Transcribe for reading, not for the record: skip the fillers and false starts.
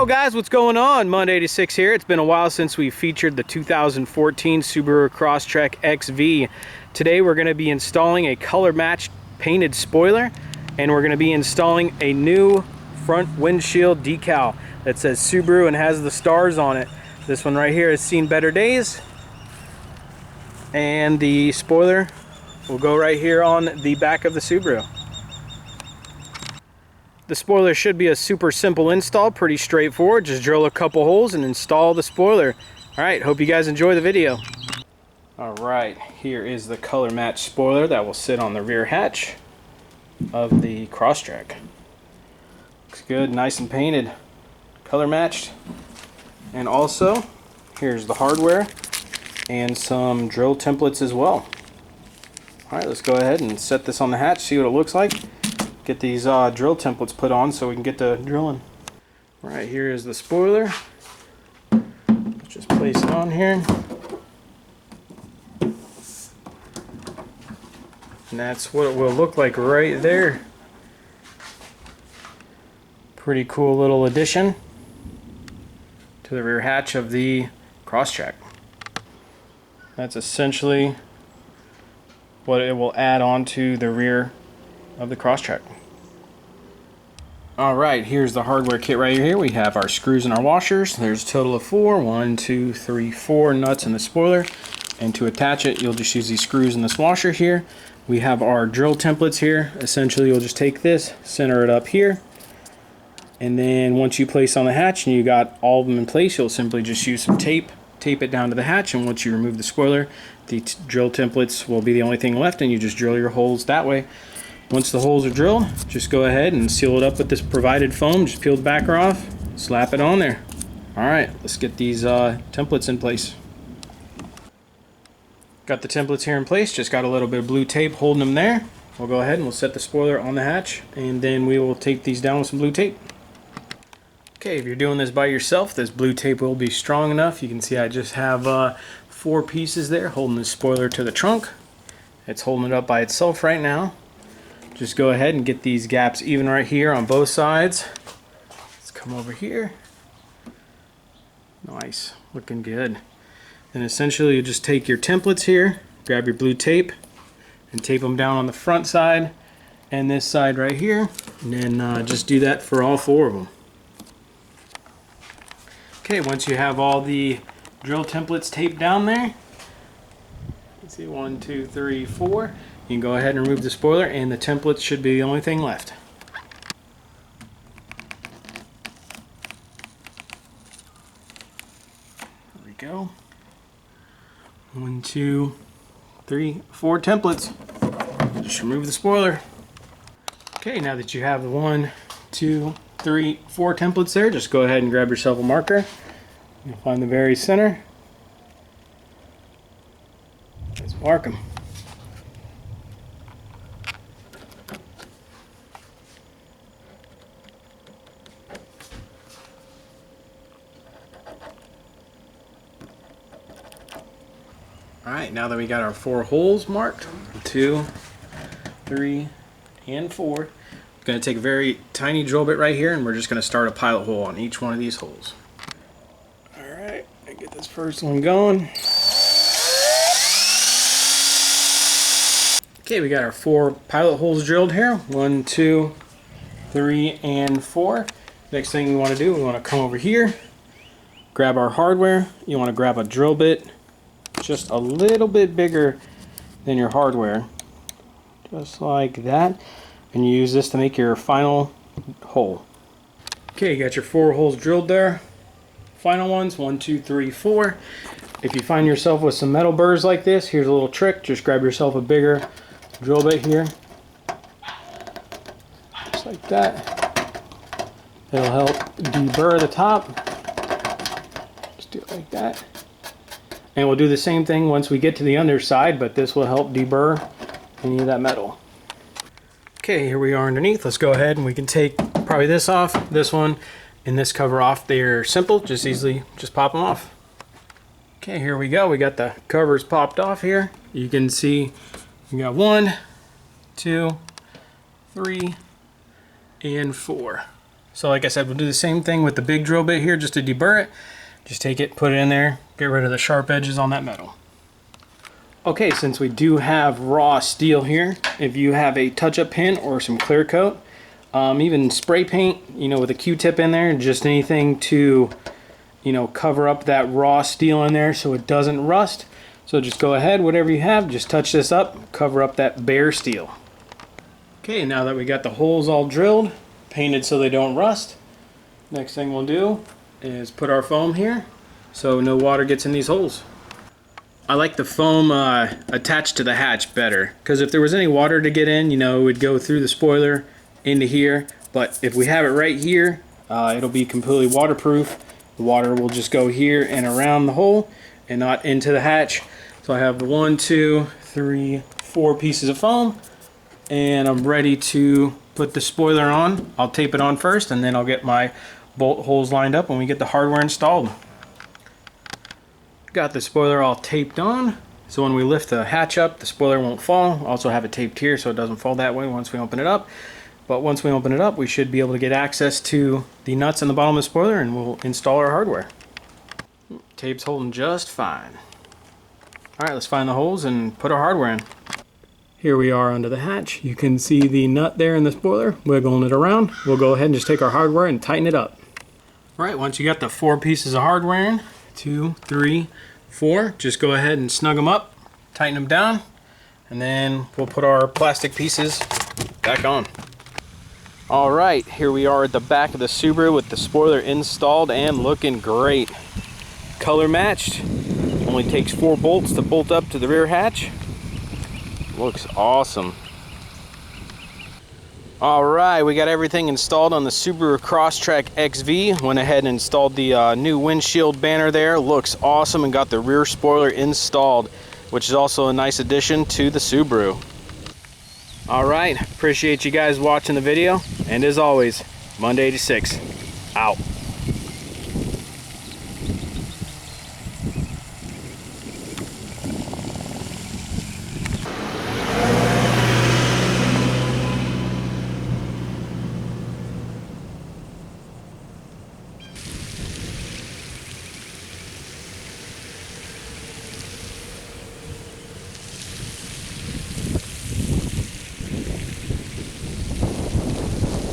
Yo guys, what's going on? Mund86 here. It's been a while since we featured the 2014 Subaru Crosstrek XV. Today we're going to be installing a color matched painted spoiler, and we're going to be installing a new front windshield decal that says Subaru and has the stars on it. This one right here has seen better days, and the spoiler will go right here on the back of the Subaru. The spoiler should be a super simple install, pretty straightforward. Just drill a couple holes and install the spoiler. Alright, hope you guys enjoy the video. Alright, here is the color match spoiler that will sit on the rear hatch of the Crosstrek. Looks good, nice and painted, color matched. And also, here's the hardware and some drill templates as well. Alright, let's go ahead and set this on the hatch, see what it looks like. Get these drill templates put on so we can get to drilling. Right, here is the spoiler. Let's just place it on here. And that's what it will look like right there. Pretty cool little addition to the rear hatch of the Crosstrek. That's essentially what it will add on to the rear of the Crosstrek. Alright, here's the hardware kit right here. We have our screws and our washers. There's a total of 4, 1, 2, 3, 4 nuts in the spoiler. And to attach it, you'll just use these screws in this washer here. We have our drill templates here. Essentially, you'll just take this, center it up here. And then once you place on the hatch and you got all of them in place, you'll simply just use some tape it down to the hatch. And once you remove the spoiler, the drill templates will be the only thing left, and you just drill your holes that way. Once the holes are drilled, just go ahead and seal it up with this provided foam. Just peel the backer off, slap it on there. Alright, let's get these templates in place. Got the templates here in place, just got a little bit of blue tape holding them there. We'll go ahead and we'll set the spoiler on the hatch, and then we will tape these down with some blue tape. Okay, if you're doing this by yourself, this blue tape will be strong enough. You can see I just have 4 pieces there holding the spoiler to the trunk. It's holding it up by itself right now. Just go ahead and get these gaps even right here on both sides. Let's come over here. Nice, looking good. And essentially you just take your templates here, grab your blue tape, and tape them down on the front side and this side right here. And then just do that for all 4 of them. Okay, once you have all the drill templates taped down there, let's see, 1, 2, 3, 4. You can go ahead and remove the spoiler, and the templates should be the only thing left. There we go. 1, 2, 3, 4 templates. Just remove the spoiler. Okay, now that you have the 1, 2, 3, 4 templates there, just go ahead and grab yourself a marker. You'll find the very center. Just mark them. Alright, now that we got our 4 holes marked, 2, 3, and 4, I'm going to take a very tiny drill bit right here, and we're just going to start a pilot hole on each one of these holes. Alright, I get this first one going. Okay, we got our 4 pilot holes drilled here. 1, 2, 3, and 4. Next thing we want to do, we want to come over here, grab our hardware. You want to grab a drill bit just a little bit bigger than your hardware, just like that, and you use this to make your final hole. Okay, you got your 4 holes drilled there. Final ones, 1, 2, 3, 4. If you find yourself with some metal burrs like this, here's a little trick. Just grab yourself a bigger drill bit here, just like that. It'll help deburr the top. Just do it like that. And we'll do the same thing once we get to the underside, but this will help deburr any of that metal. Okay, here we are underneath. Let's go ahead and we can take probably this off, this one, and this cover off. They're simple, just easily just pop them off. Okay, here we go. We got the covers popped off here. You can see we got 1, 2, 3, and 4. So like I said, we'll do the same thing with the big drill bit here just to deburr it. Just take it, put it in there, get rid of the sharp edges on that metal. Okay, since we do have raw steel here, if you have a touch-up pin or some clear coat, even spray paint, you know, with a Q-tip in there, just anything to, you know, cover up that raw steel in there so it doesn't rust. So just go ahead, whatever you have, just touch this up, cover up that bare steel. Okay, now that we got the holes all drilled, painted so they don't rust, next thing we'll do is put our foam here so no water gets in these holes. I like the foam attached to the hatch better, because if there was any water to get in, you know, it would go through the spoiler into here. But if we have it right here, it'll be completely waterproof. The water will just go here and around the hole and not into the hatch. So I have the 1, 2, 3, 4 pieces of foam, and I'm ready to put the spoiler on. I'll tape it on first, and then I'll get my bolt holes lined up when we get the hardware installed. Got the spoiler all taped on, so when we lift the hatch up, the spoiler won't fall. Also have it taped here so it doesn't fall that way once we open it up. But once we open it up, we should be able to get access to the nuts in the bottom of the spoiler, and we'll install our hardware. Tape's holding just fine. Alright, let's find the holes and put our hardware in. Here we are under the hatch. You can see the nut there in the spoiler, wiggling it around. We'll go ahead and just take our hardware and tighten it up. Alright, once you got the 4 pieces of hardware in, 2, 3, 4, just go ahead and snug them up, tighten them down, and then we'll put our plastic pieces back on. Alright, here we are at the back of the Subaru with the spoiler installed and looking great. Color matched. Only takes 4 bolts to bolt up to the rear hatch. Looks awesome. Alright, we got everything installed on the Subaru Crosstrek XV. Went ahead and installed the new windshield banner there. Looks awesome, and got the rear spoiler installed, which is also a nice addition to the Subaru. Alright, appreciate you guys watching the video, and as always, Monday to 6, out.